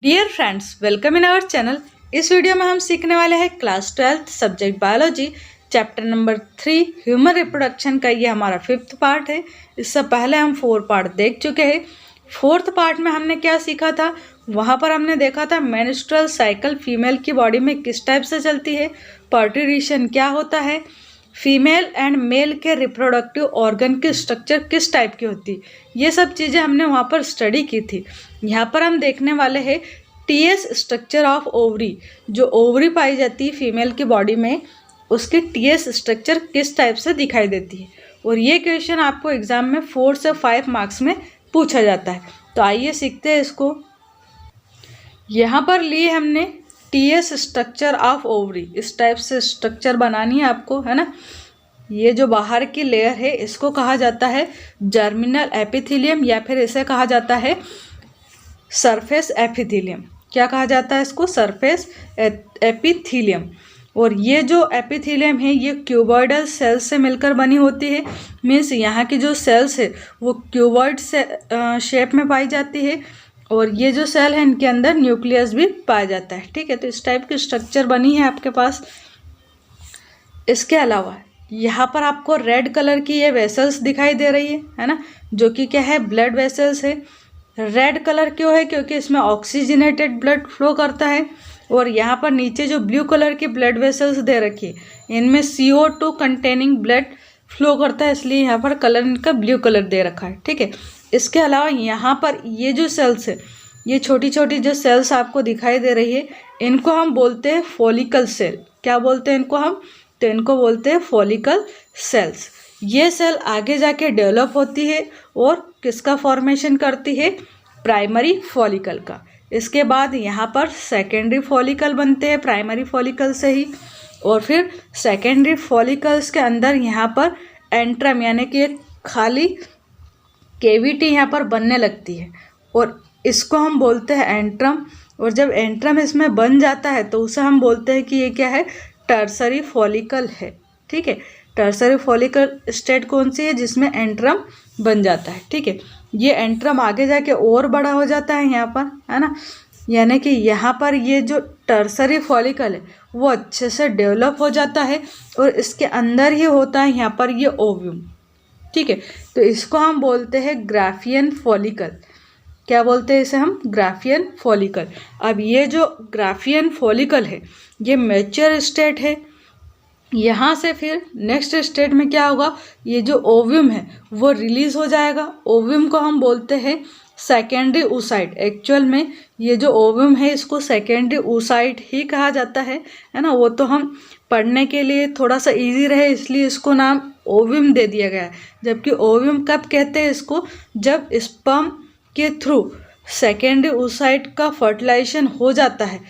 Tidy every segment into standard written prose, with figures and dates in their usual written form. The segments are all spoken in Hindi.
Dear friends, welcome in our channel. इस वीडियो में हम सीखने वाले हैं class 12 subject biology chapter number 3 human reproduction का। ये हमारा 5th पार्ट है। इससे पहले हम 4 पार्ट देख चुके हैं। 4th पार्ट में हमने क्या सीखा था, वहाँ पर हमने देखा था मेंस्ट्रुअल साइकिल फीमेल की बॉडी में किस टाइप से चलती है, पार्टुरेशन क्या होता है, फीमेल एंड मेल के रिप्रोडक्टिव ऑर्गन की स्ट्रक्चर किस टाइप की होती है, ये सब चीज़ें हमने वहाँ पर स्टडी की थी। यहाँ पर हम देखने वाले हैं टीएस स्ट्रक्चर ऑफ ओवरी। जो ओवरी पाई जाती है फीमेल की बॉडी में, उसकी टीएस स्ट्रक्चर किस टाइप से दिखाई देती है। और ये क्वेश्चन आपको एग्जाम में 4 से 5 मार्क्स में पूछा जाता है। तो आइए सीखते हैं इसको। यहाँ पर लिए हमने टीएस स्ट्रक्चर ऑफ ओवरी। इस टाइप से स्ट्रक्चर बनानी है आपको, है ना। ये जो बाहर की लेयर है इसको कहा जाता है जर्मिनल एपिथेलियम, या फिर इसे कहा जाता है सरफेस एपिथेलियम। क्या कहा जाता है इसको? Surface epithelium. और ये जो एपिथेलियम है ये क्यूबॉइडल सेल्स से मिलकर बनी होती है। मीन्स यहाँ की जो सेल्स है वो क्यूबॉइड से शेप में पाई जाती है। और ये जो सेल है इनके अंदर न्यूक्लियस भी पाया जाता है। ठीक है, तो इस टाइप की स्ट्रक्चर बनी है आपके पास। इसके अलावा यहाँ पर आपको रेड कलर की ये वेसल्स दिखाई दे रही है ना, जो कि क्या है, ब्लड वेसल्स है। रेड कलर क्यों है? क्योंकि इसमें ऑक्सीजनेटेड ब्लड फ्लो करता है। और यहाँ पर नीचे जो ब्लू कलर की ब्लड वेसल्स दे रखी है, इनमें CO2 कंटेनिंग ब्लड फ्लो करता है, इसलिए यहाँ पर कलर इनका ब्लू कलर दे रखा है। ठीक है, इसके अलावा यहाँ पर ये जो सेल्स है, ये छोटी छोटी जो सेल्स आपको दिखाई दे रही है, इनको हम बोलते हैं फॉलिकल सेल। क्या बोलते हैं इनको हम? तो इनको बोलते हैं फॉलिकल सेल्स। ये सेल आगे जाके डेवलप होती है और किसका फॉर्मेशन करती है? प्राइमरी फॉलिकल का। इसके बाद यहाँ पर सेकेंडरी फॉलिकल बनते हैं प्राइमरी फॉलिकल से ही। और फिर सेकेंडरी फॉलिकल्स के अंदर यहाँ पर एंट्रम, यानी कि एक खाली केविटी यहाँ पर बनने लगती है, और इसको हम बोलते हैं एंट्रम। और जब एंट्रम इसमें बन जाता है तो उसे हम बोलते हैं कि ये क्या है? टर्सरी फॉलिकल है। ठीक है, टर्सरी फॉलिकल स्टेट कौन सी है? जिसमें एंट्रम बन जाता है। ठीक है, ये एंट्रम आगे जाके और बड़ा हो जाता है यहाँ पर, है ना। यानी कि यहाँ पर ये जो टर्सरी फॉलिकल है वो अच्छे से डेवलप हो जाता है, और इसके अंदर ही होता है यहाँ पर ये ओव्यूम। ठीक है, तो इसको हम बोलते हैं ग्राफियन फॉलिकल। क्या बोलते हैं इसे हम? Graafian follicle. अब ये जो ग्राफियन फॉलिकल है ये मैच्योर स्टेट है। यहाँ से फिर नेक्स्ट स्टेट में क्या होगा, ये जो ओव्यूम है वो रिलीज हो जाएगा। ओव्यूम को हम बोलते हैं सेकेंडरी oocyte। एक्चुअल में ये जो ओव्यूम है इसको सेकेंडरी oocyte ही कहा जाता है ना। वो तो हम पढ़ने के लिए थोड़ा सा इजी रहे इसलिए इसको नाम ओव्यूम दे दिया गया है। जबकि ओव्यूम कब कहते हैं इसको? जब स्पर्म के थ्रू सेकेंडरी oocyte का फर्टिलाइजेशन हो जाता है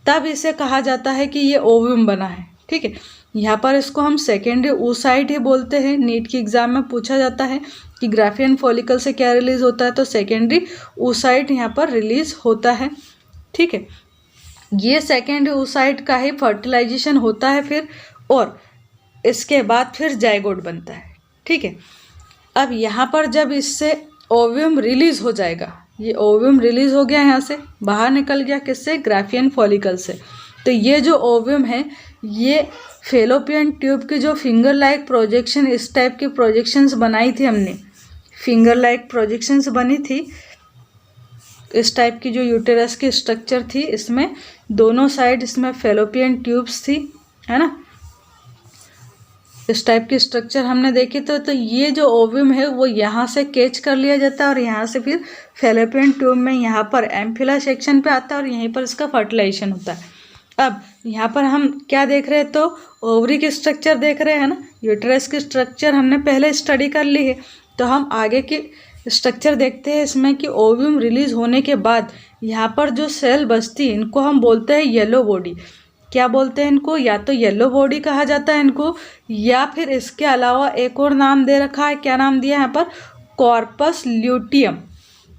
तब इसे कहा जाता है कि ये ओव्यूम बना है। ठीक है, यहाँ पर इसको हम सेकेंडरी oocyte ही बोलते हैं। नीट के एग्जाम में पूछा जाता है कि ग्राफियन फॉलिकल से क्या रिलीज होता है, तो सेकेंडरी oocyte यहाँ पर रिलीज होता है। ठीक है, ये सेकेंडरी oocyte का ही फर्टिलाइजेशन होता है फिर, और इसके बाद फिर जाइगोट बनता है। ठीक है, अब यहाँ पर जब इससे ओव्यूम रिलीज हो जाएगा, ये ओव्यूम रिलीज हो गया, यहाँ से बाहर निकल गया, किससे? ग्राफियन फॉलिकल से। तो ये जो ओव्यूम है ये फेलोपियन ट्यूब की जो फिंगर लाइक प्रोजेक्शन, इस टाइप की प्रोजेक्शंस बनाई थी हमने, फिंगर लाइक प्रोजेक्शंस बनी थी। इस टाइप की जो यूटेरस की स्ट्रक्चर थी, इसमें दोनों साइड इसमें फेलोपियन ट्यूब्स थी, है ना। इस टाइप की स्ट्रक्चर हमने देखी। तो ये जो ओव्यूम है वो यहाँ से कैच कर लिया जाता है, और यहाँ से फिर फेलोपियन ट्यूब में यहाँ पर एम्फिला सेक्शन पे आता है, और यहीं पर इसका फर्टिलाइजेशन होता है। अब यहाँ पर हम क्या देख रहे हैं? तो ओवरी की स्ट्रक्चर देख रहे हैं ना। यूटेरस की स्ट्रक्चर हमने पहले स्टडी कर ली है, तो हम आगे की स्ट्रक्चर देखते हैं इसमें कि ओव्यूम रिलीज होने के बाद यहाँ पर जो सेल बचती है इनको हम बोलते हैं येलो बॉडी। क्या बोलते हैं इनको? या तो येलो बॉडी कहा जाता है इनको, या फिर इसके अलावा एक और नाम दे रखा है। क्या नाम दिया है यहाँ पर? Corpus luteum.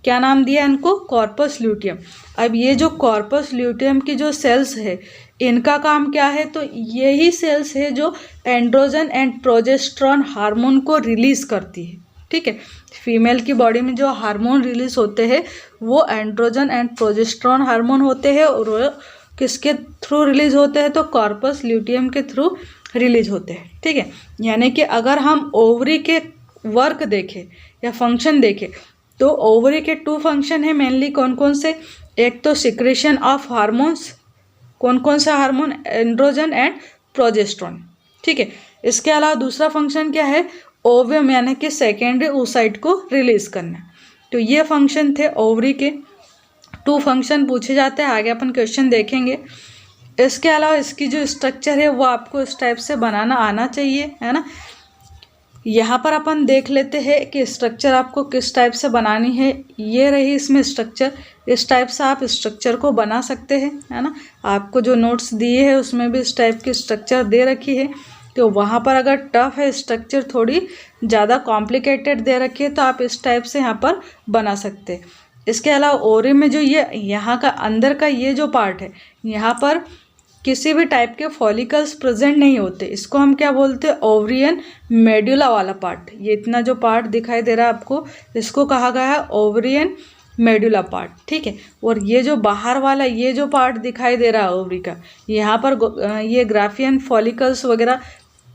क्या नाम दिया इनको? Corpus luteum. अब ये जो कॉर्पस ल्यूटियम की जो सेल्स है इनका काम क्या है? तो यही सेल्स है जो एंड्रोजन एंड प्रोजेस्टेरॉन हार्मोन को रिलीज करती है। ठीक है, फीमेल की बॉडी में जो हार्मोन रिलीज होते हैं वो एंड्रोजन एंड प्रोजेस्टेरॉन हार्मोन होते हैं, और वो किसके थ्रू रिलीज होते हैं, तो कॉर्पस ल्यूटियम के थ्रू रिलीज होते हैं। ठीक है, यानी कि अगर हम ओवरी के वर्क देखें या फंक्शन देखें तो ओवरी के 2 फंक्शन है मेनली। कौन कौन से? एक तो सिक्रेशन ऑफ हार्मोन्स, कौन कौन सा हार्मोन? Androgen and progesterone. ठीक है, इसके अलावा दूसरा फंक्शन क्या है? ओवम यानी कि सेकेंडरी oocyte को रिलीज करना। तो ये फंक्शन थे ओवरी के। 2 फंक्शन पूछे जाते हैं, आगे अपन क्वेश्चन देखेंगे। इसके अलावा इसकी जो स्ट्रक्चर है वो आपको इस टाइप से बनाना आना चाहिए, है ना। यहाँ पर अपन देख लेते हैं कि स्ट्रक्चर आपको किस टाइप से बनानी है। ये रही इसमें स्ट्रक्चर, इस टाइप से आप स्ट्रक्चर को बना सकते हैं, है ना। आपको जो नोट्स दिए हैं उसमें भी इस टाइप की स्ट्रक्चर दे रखी है। तो वहाँ पर अगर टफ है स्ट्रक्चर, थोड़ी ज़्यादा कॉम्प्लिकेटेड दे रखी है, तो आप इस टाइप से यहाँ पर बना सकते हैं। इसके अलावा ओवरी में जो ये यहाँ का अंदर का ये जो पार्ट है, यहाँ पर किसी भी टाइप के फॉलिकल्स प्रेजेंट नहीं होते। इसको हम क्या बोलते हैं? ओवरियन मेडुला वाला पार्ट। ये इतना जो पार्ट दिखाई दे रहा है आपको, इसको कहा गया है ओवरियन मेडुला पार्ट। ठीक है, और ये जो बाहर वाला ये जो पार्ट दिखाई दे रहा है ओवरी का, यहाँ पर ये ग्राफियन फॉलिकल्स वगैरह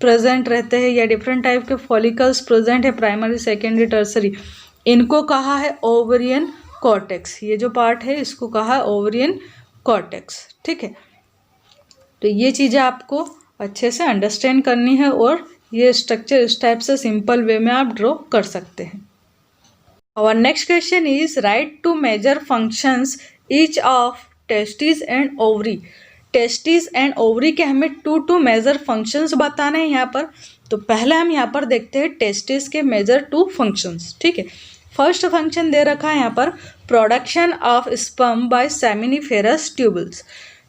प्रेजेंट रहते हैं, या डिफरेंट टाइप के फॉलिकल्स प्रेजेंट है, प्राइमरी सेकेंडरी टर्सरी। इनको कहा है ओवरियन कॉर्टेक्स। ये जो पार्ट है इसको कहा है ओवरियन कॉर्टेक्स। ठीक है, तो ये चीज़ें आपको अच्छे से अंडरस्टैंड करनी है, और ये स्ट्रक्चर इस टाइप से सिंपल वे में आप ड्रॉ कर सकते हैं। और next question is write two major functions each of testis and ovary. Testis and ovary के हमें टू मेजर फंक्शंस बताने हैं यहाँ पर। तो पहले हम यहाँ पर देखते हैं टेस्टिस के मेजर 2 फंक्शंस। ठीक है, फर्स्ट फंक्शन दे रखा है यहाँ पर production of sperm bye seminiferous tubules.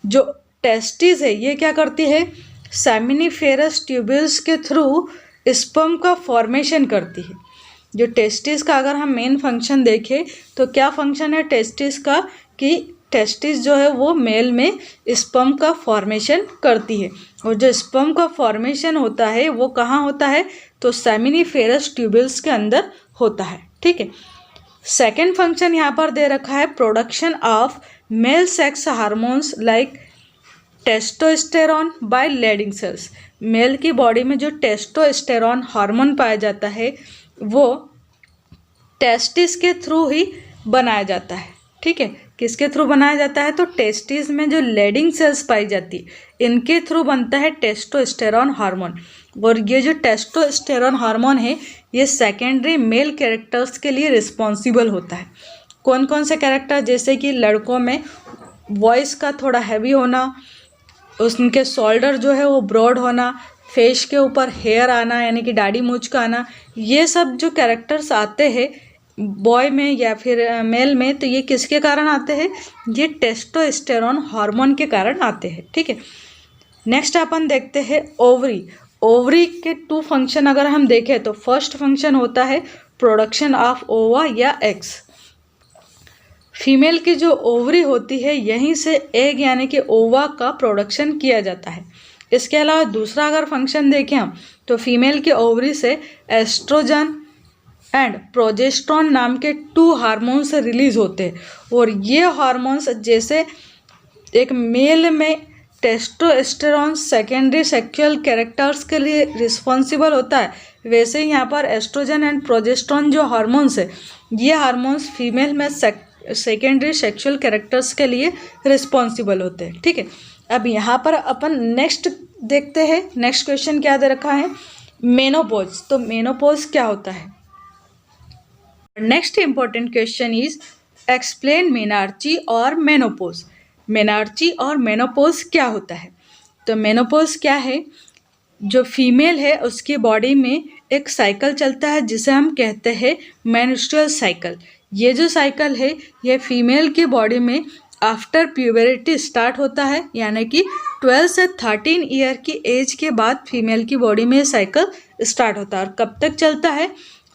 जो टेस्टिस है ये क्या करती है? सेमिनिफेरस ट्यूबल्स के थ्रू स्पर्म का फॉर्मेशन करती है। जो टेस्टिस का अगर हम मेन फंक्शन देखें तो क्या फंक्शन है टेस्टिस का, कि टेस्टिस जो है वो मेल में स्पर्म का फॉर्मेशन करती है, और जो स्पर्म का फॉर्मेशन होता है वो कहाँ होता है? तो सेमिनिफेरस ट्यूबल्स के अंदर होता है। ठीक है, सेकेंड फंक्शन यहाँ पर दे रखा है production of male sex hormones like testosterone by Leydig cells. Male की बॉडी में जो टेस्टोस्टेरॉन हार्मोन पाया जाता है वो टेस्टिस के थ्रू ही बनाया जाता है। ठीक है, किसके थ्रू बनाया जाता है? तो टेस्टिस में जो लेडिंग सेल्स पाई जाती है इनके थ्रू बनता है टेस्टोस्टेरॉन हार्मोन। और ये जो टेस्टोस्टेरॉन हार्मोन है ये सेकेंडरी मेल कैरेक्टर्स के लिए रिस्पॉन्सिबल होता है। कौन कौन से कैरेक्टर? जैसे कि लड़कों में वॉइस का थोड़ा हैवी होना, उनके शोल्डर जो है वो ब्रॉड होना, फेस के ऊपर हेयर आना यानी कि दाढ़ी मूंछ का आना, ये सब जो कैरेक्टर्स आते हैं बॉय में या फिर मेल में, तो ये किसके कारण आते हैं? ये टेस्टोस्टेरॉन हार्मोन के कारण आते हैं। ठीक है, नेक्स्ट अपन देखते हैं ओवरी। ओवरी के 2 फंक्शन अगर हम देखें तो फर्स्ट फंक्शन होता है प्रोडक्शन ऑफ ओवा या एग्स। फीमेल की जो ओवरी होती है यहीं से एग यानी कि ओवा का प्रोडक्शन किया जाता है। इसके अलावा दूसरा अगर फंक्शन देखें हम तो फीमेल की ओवरी से एस्ट्रोजन एंड प्रोजेस्टेरॉन नाम के 2 हार्मोन्स रिलीज होते हैं, और ये हार्मोन्स जैसे एक मेल में टेस्टोस्टेरॉन सेकेंडरी सेक्सुअल कैरेक्टर्स के लिए रिस्पॉन्सिबल होता है, वैसे ही यहाँ पर एस्ट्रोजन एंड प्रोजेस्टेरॉन जो हार्मोन्स है ये हार्मोन्स फीमेल में सेकेंडरी सेक्सुअल कैरेक्टर्स के लिए रिस्पॉन्सिबल होते हैं। ठीक है, अब यहाँ पर अपन नेक्स्ट देखते हैं। नेक्स्ट क्वेश्चन क्या दे रखा है? मेनोपॉज। तो मेनोपॉज क्या होता है? Next important question is explain menarche और मेनोपॉज। मेनार्ची और मेनोपॉज क्या होता है? तो मेनोपॉज क्या है? जो फीमेल है उसकी बॉडी में एक साइकिल चलता है जिसे हम कहते हैं मेंस्ट्रुअल साइकिल। ये जो साइकिल है ये फीमेल की बॉडी में आफ्टर प्यूबरिटी स्टार्ट होता है, यानी कि 12 से 13 ईयर की एज के बाद फीमेल की बॉडी में साइकिल स्टार्ट होता है। और कब तक चलता है?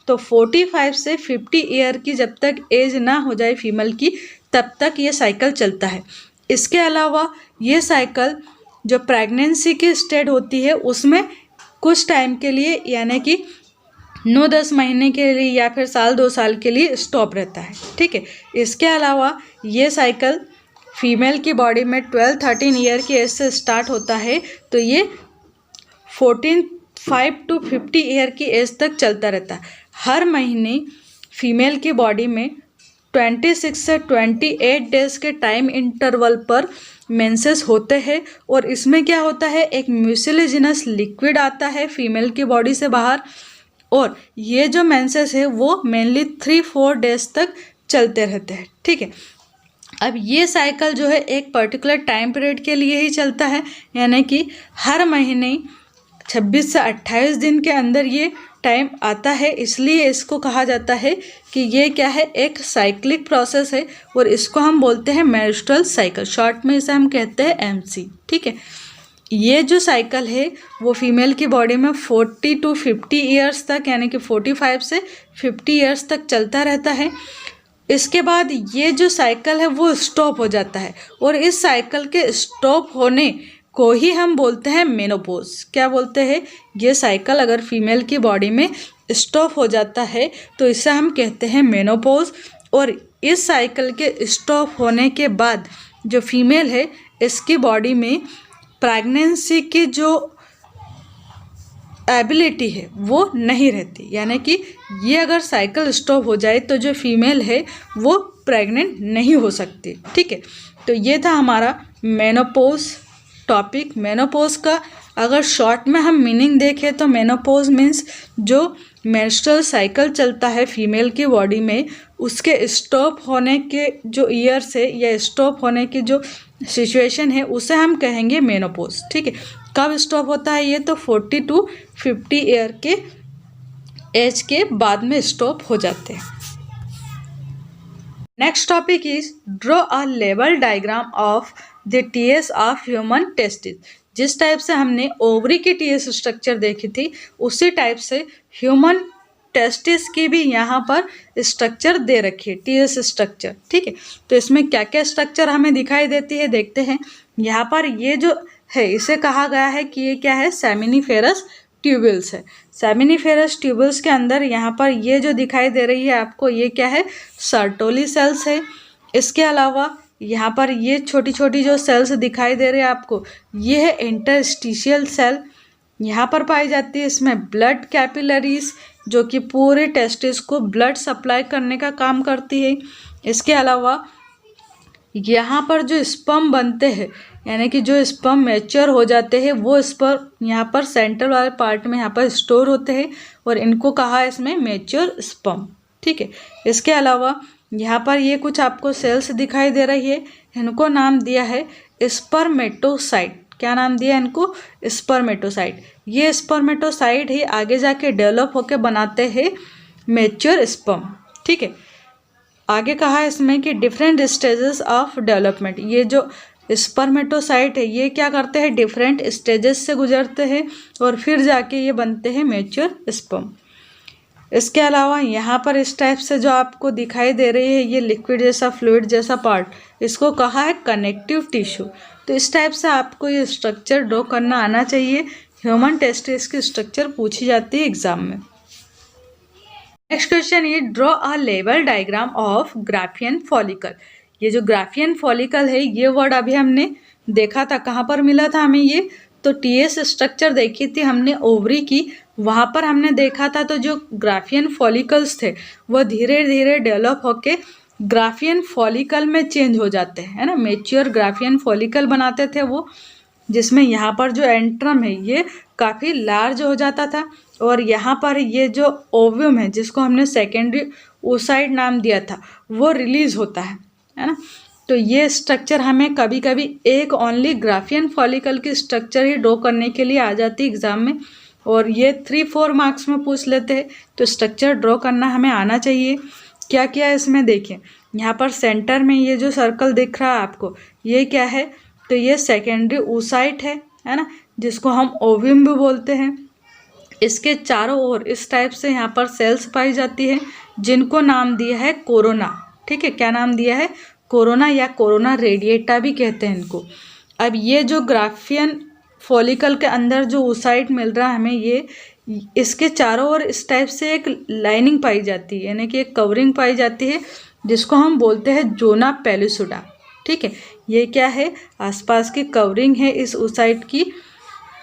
तो 45 से 50 ईयर की जब तक एज ना हो जाए फीमेल की तब तक ये साइकिल चलता है। इसके अलावा ये साइकिल जो प्रेगनेंसी की स्टेज होती है उसमें कुछ टाइम के लिए यानी कि 9-10 महीने के लिए या फिर साल 2 साल के लिए स्टॉप रहता है, ठीक है। इसके अलावा ये साइकिल फीमेल की बॉडी में 12-13 ईयर की एज से स्टार्ट होता है, तो ये 5 to 50 ईयर की एज तक चलता रहता है। हर महीने फीमेल की बॉडी में 26 से 28 डेज के टाइम इंटरवल पर मेंसेस होते हैं, और इसमें क्या होता है, एक म्यूसिलेजिनस लिक्विड आता है फीमेल की बॉडी से बाहर, और ये जो मेंसेस है वो मेनली 3-4 डेज तक चलते रहते हैं, ठीक है। अब ये साइकिल जो है एक पर्टिकुलर टाइम पीरियड के लिए ही चलता है, यानी कि हर महीने 26 से 28 दिन के अंदर ये टाइम आता है, इसलिए इसको कहा जाता है कि ये क्या है, एक साइक्लिक प्रोसेस है, और इसको हम बोलते हैं मेंस्ट्रुअल साइकिल, शॉर्ट में इसे हम कहते हैं एमसी, ठीक है। ये जो साइकिल है वो फीमेल की बॉडी में 40 to 50 ईयर्स तक, यानी कि 45 से 50 ईयर्स तक चलता रहता है। इसके बाद ये जो साइकिल है वो स्टॉप हो जाता है, और इस साइकिल के स्टॉप होने को ही हम बोलते हैं मेनोपॉज। क्या बोलते हैं, ये साइकिल अगर फीमेल की बॉडी में स्टॉप हो जाता है तो इसे हम कहते हैं मेनोपॉज। और इस साइकिल के स्टॉप होने के बाद जो फीमेल है इसकी बॉडी में प्रेगनेंसी की जो एबिलिटी है वो नहीं रहती, यानी कि ये अगर साइकिल स्टॉप हो जाए तो जो फीमेल है वो प्रेग्नेंट नहीं हो सकती, ठीक है। तो ये था हमारा मेनोपॉज टॉपिक। मेनोपॉज का अगर शॉर्ट में हम मीनिंग देखें तो मेनोपॉज मीन्स जो मेंस्ट्रुअल साइकिल चलता है फीमेल की बॉडी में, उसके स्टॉप होने के जो ईयर्स है या स्टॉप होने की जो सिचुएशन है उसे हम कहेंगे मेनोपॉज, ठीक है। कब स्टॉप होता है ये, तो 40 to 50 ईयर के एज के बाद में स्टॉप हो जाते हैं। Next topic is draw a लेवल diagram of the TS of human testis. जिस टाइप से हमने ओवरी की टीएस स्ट्रक्चर देखी थी उसी टाइप से ह्यूमन टेस्टिस की भी यहाँ पर स्ट्रक्चर दे रखी है, टीएस स्ट्रक्चर, ठीक है। तो इसमें क्या क्या स्ट्रक्चर हमें दिखाई देती है देखते हैं। यहाँ पर ये जो है इसे कहा गया है कि ये क्या है, सेमिनिफेरस ट्यूबल्स है। सेमिनिफेरस ट्यूबल्स के अंदर यहाँ पर ये जो दिखाई दे रही है आपको, ये क्या है, सर्टोली सेल्स है। इसके अलावा यहाँ पर ये छोटी छोटी जो सेल्स दिखाई दे रही है आपको, ये है इंटरस्टिशियल सेल, यहाँ पर पाई जाती है। इसमें ब्लड कैपिलरीज जो कि पूरे टेस्टिस को ब्लड सप्लाई करने का काम करती है। इसके अलावा यहाँ पर जो स्पर्म बनते हैं, यानी कि जो स्पर्म मैच्योर हो जाते हैं, वो स्पर्म यहाँ पर सेंट्रल वाले पार्ट में यहाँ पर स्टोर होते हैं, और इनको कहा है इसमें मैच्योर स्पर्म, ठीक है। इसके अलावा यहाँ पर ये कुछ आपको सेल्स दिखाई दे रही है, इनको नाम दिया है स्पर्मेटोसाइट। क्या नाम दिया इनको, स्पर्मेटोसाइट। ये स्पर्मेटोसाइट ही आगे जाके डेवलप होके बनाते हैं मैच्योर स्पर्म, ठीक है। आगे कहा है इसमें कि डिफरेंट स्टेजेस ऑफ डेवलपमेंट। ये जो स्पर्मेटोसाइट है ये क्या करते हैं, डिफरेंट स्टेजेस से गुजरते हैं और फिर जाके ये बनते हैं मैच्योर स्पर्म। इसके अलावा यहाँ पर इस टाइप से जो आपको दिखाई दे रही है ये लिक्विड जैसा फ्लूइड जैसा पार्ट, इसको कहा है कनेक्टिव टिश्यू। तो इस टाइप से आपको ये स्ट्रक्चर ड्रॉ करना आना चाहिए। ह्यूमन टेस्टिस की स्ट्रक्चर पूछी जाती है एग्जाम में। नेक्स्ट क्वेश्चन ये ड्रॉ अ लेवल डायग्राम ऑफ ग्राफियन फॉलिकल। ये जो ग्राफियन फॉलिकल है ये वर्ड अभी हमने देखा था, कहाँ पर मिला था हमें ये, तो टीएस स्ट्रक्चर देखी थी हमने ओवरी की, वहाँ पर हमने देखा था। तो जो ग्राफियन फॉलिकल्स थे वो धीरे धीरे डेवलप होके ग्राफियन फॉलिकल में चेंज हो जाते हैं, है ना। मैच्योर ग्राफियन फॉलिकल बनाते थे वो, जिसमें यहाँ पर जो एंट्रम है ये काफ़ी लार्ज हो जाता था, और यहाँ पर ये जो ओव्यूम है जिसको हमने सेकेंडरी oocyte नाम दिया था वो रिलीज होता है ना। तो ये स्ट्रक्चर हमें कभी कभी एक ओनली ग्राफियन फॉलिकल की स्ट्रक्चर ही ड्रॉ करने के लिए आ जाती है एग्जाम में, और ये 3-4 मार्क्स में पूछ लेते हैं। तो स्ट्रक्चर ड्रॉ करना हमें आना चाहिए। क्या क्या है इसमें देखिए, यहाँ पर सेंटर में ये जो सर्कल दिख रहा है आपको, ये क्या है, तो ये सेकेंडरी oocyte है ना, जिसको हम ओव्यूम भी बोलते हैं। इसके चारों ओर इस टाइप से यहाँ पर सेल्स पाई जाती है जिनको नाम दिया है कोरोना, ठीक है। क्या नाम दिया है, कोरोना, या कोरोना रेडिएटा भी कहते हैं इनको। अब ये जो ग्राफियन फॉलिकल के अंदर जो oocyte मिल रहा है हमें, इसके चारों ओर इस टाइप से एक लाइनिंग पाई जाती है, यानी कि एक कवरिंग पाई जाती है, जिसको हम बोलते हैं जोना पेलुसिडा। ठीक है, ये क्या है, आसपास की कवरिंग है इस oocyte की,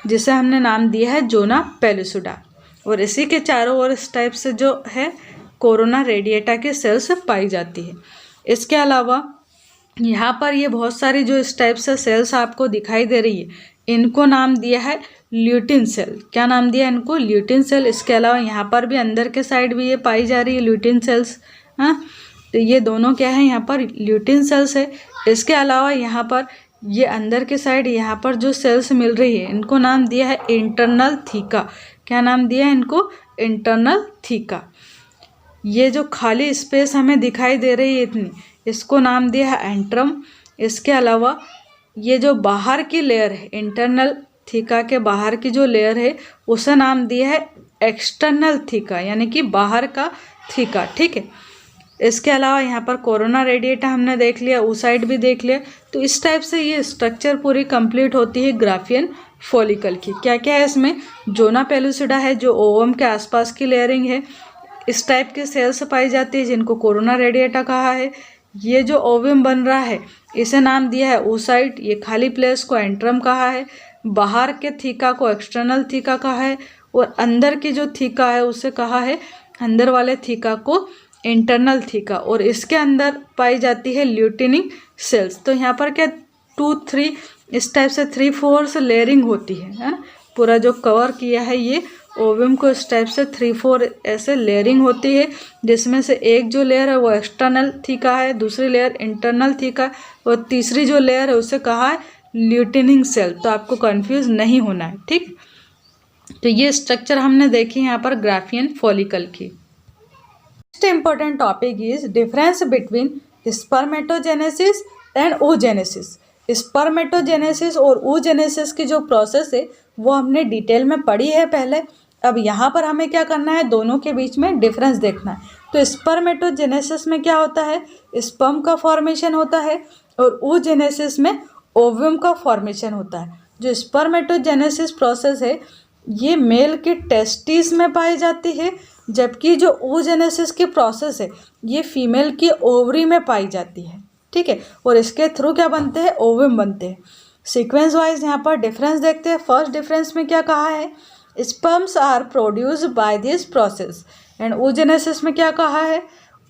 जिसे हमने नाम दिया है जोना पेलुसिडा। और इसी के चारों ओर इस टाइप से जो है कोरोना रेडिएटा के सेल्स पाई जाती है। इसके अलावा यहाँ पर ये बहुत सारी जो इस टाइप से सेल्स आपको दिखाई दे रही है, इनको नाम दिया है ल्यूटिन सेल। क्या नाम दिया है इनको, ल्यूटिन सेल। इसके अलावा यहाँ पर भी अंदर के साइड भी ये पाई जा रही है ल्यूटिन सेल्स। हाँ, तो ये दोनों क्या है, यहाँ पर ल्यूटिन सेल्स है। इसके अलावा यहाँ पर ये अंदर के साइड यहाँ पर जो सेल्स मिल रही है, इनको नाम दिया है इंटरनल थीका। क्या नाम दिया है इनको, इंटरनल थीका। ये जो खाली स्पेस हमें दिखाई दे रही है इतनी, इसको नाम दिया है एंट्रम। इसके अलावा ये जो बाहर की लेयर है, इंटरनल थीका के बाहर की जो लेयर है, उसे नाम दिया है एक्सटर्नल थीका, यानी कि बाहर का थीका। ठीक है, इसके अलावा यहाँ पर कोरोना रेडिएटा हमने देख लिया, oocyte भी देख लिया। तो इस टाइप से ये स्ट्रक्चर पूरी कंप्लीट होती है ग्राफियन फॉलिकल की। क्या क्या है इसमें, जोना पेलुसिडा है जो ओवम के आसपास की लेयरिंग है, इस टाइप के सेल्स पाई जाती है जिनको कोरोना रेडिएटा कहा है। ये जो ओवम बन रहा है इसे नाम दिया है oocyte, ये खाली प्लेस को एंट्रम कहा है, बाहर के थीका को एक्सटर्नल थीका कहा है, और अंदर की जो थीका है उसे कहा है, अंदर वाले थीका को इंटरनल थीका। और इसके अंदर पाई जाती है ल्यूटिनिंग सेल्स। तो यहाँ पर क्या 2, 3 इस टाइप से 3-4 से लेयरिंग होती है ना, पूरा जो कवर किया है ये ओवम को इस टाइप से 3-4 ऐसे लेयरिंग होती है, जिसमें से एक जो लेयर है वो एक्सटर्नल थीका है, दूसरी लेयर इंटरनल थीका, और तीसरी जो लेयर है उसे कहा है ल्यूटिनिंग सेल। तो आपको कंफ्यूज नहीं होना है। ठीक, तो ये स्ट्रक्चर हमने देखी यहाँ पर ग्राफियन फॉलिकल की। Next important topic is difference between spermatogenesis and oogenesis। Spermatogenesis और oogenesis की जो प्रोसेस है वो हमने डिटेल में पढ़ी है पहले। अब यहाँ पर हमें क्या करना है, दोनों के बीच में डिफरेंस देखना है। तो स्पर्मेटोजेनेसिस में क्या होता है, स्पर्म का फॉर्मेशन होता है, और oogenesis में ओव्यूम का फॉर्मेशन होता है। जो स्पर्मेटोजेनेसिस प्रोसेस है ये मेल के टेस्टिस में पाई जाती है, जबकि जो oogenesis की प्रोसेस है ये फीमेल की ओवरी में पाई जाती है। ठीक है, और इसके थ्रू क्या बनते हैं, ओवम बनते हैं। सीक्वेंस वाइज यहाँ पर डिफरेंस देखते हैं। फर्स्ट डिफरेंस में क्या कहा है, sperms are produced by this process, and oogenesis में क्या कहा है,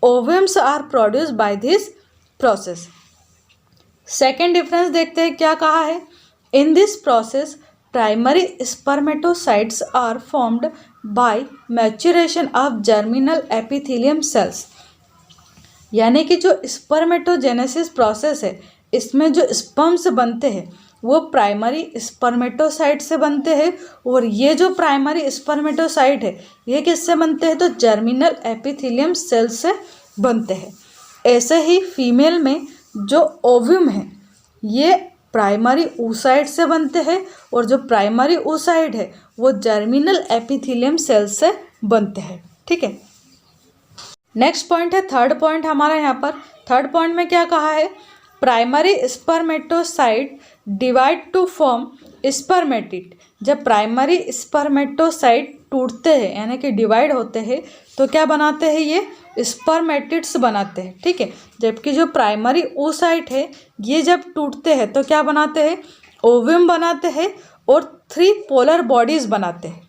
ovums are produced by this process. Second difference देखते हैं, क्या कहा है, in this process primary spermatocytes are formed by maturation of germinal epithelium cells. यानी कि जो स्पर्मेटोजेनेसिस प्रोसेस है इसमें जो स्पर्म्स बनते हैं वो प्राइमरी स्पर्मेटोसाइट से बनते हैं, और ये जो प्राइमरी स्पर्मेटोसाइट है ये किससे बनते हैं, तो जर्मिनल एपिथेलियम सेल्स से बनते हैं। ऐसे ही फीमेल में जो ओव्यूम है ये प्राइमरी oocyte से बनते हैं, और जो प्राइमरी oocyte है वो जर्मिनल एपिथेलियम सेल्स से बनते हैं। ठीक है, नेक्स्ट पॉइंट है थर्ड पॉइंट हमारा। यहाँ पर थर्ड पॉइंट में क्या कहा है, primary spermatocyte divide two form spermatid. जब प्राइमरी स्पर्मेटोसाइट टूटते हैं यानी कि डिवाइड होते हैं तो क्या बनाते हैं, ये स्पर्मेटिड्स बनाते हैं। ठीक है, जबकि जो प्राइमरी oocyte है ये जब टूटते हैं तो क्या बनाते हैं, ओवम बनाते हैं और 3 पोलर बॉडीज बनाते हैं।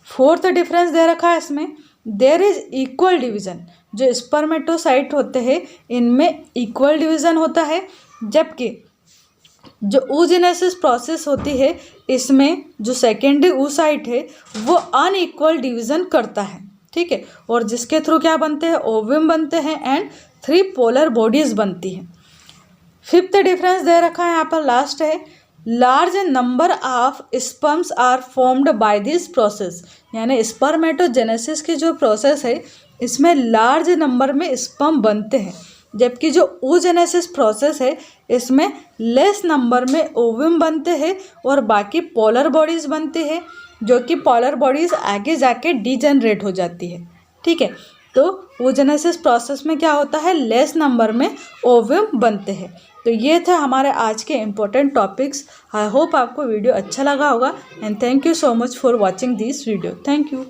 फोर्थ डिफरेंस दे रखा है इसमें, देयर इज इक्वल डिवीजन। जो स्पर्मेटोसाइट होते हैं इनमें इक्वल डिवीजन होता है, जबकि जो oogenesis प्रोसेस होती है इसमें जो सेकेंडरी oocyte है वो अनइक्वल डिवीजन करता है। ठीक है, और जिसके थ्रू क्या बनते हैं, ओवम बनते हैं एंड 3 पोलर बॉडीज बनती हैं। फिफ्थ डिफरेंस दे रखा है यहाँ पर, लास्ट है, large number of sperms are formed by this process. यानी स्पर्मेटोजेनेसिस की जो प्रोसेस है इसमें लार्ज नंबर में स्पर्म बनते हैं, जबकि जो oogenesis प्रोसेस है इसमें लेस नंबर में ओवम बनते हैं और बाकी पोलर बॉडीज बनती है, जो कि पोलर बॉडीज आगे जाके डीजनरेट हो जाती है। ठीक है, तो oogenesis प्रोसेस में क्या होता है, लेस नंबर में ओव्यूम बनते हैं। तो ये थे हमारे आज के इम्पोर्टेंट टॉपिक्स। आई होप आपको वीडियो अच्छा लगा होगा and thank you so much for watching this video. Thank you.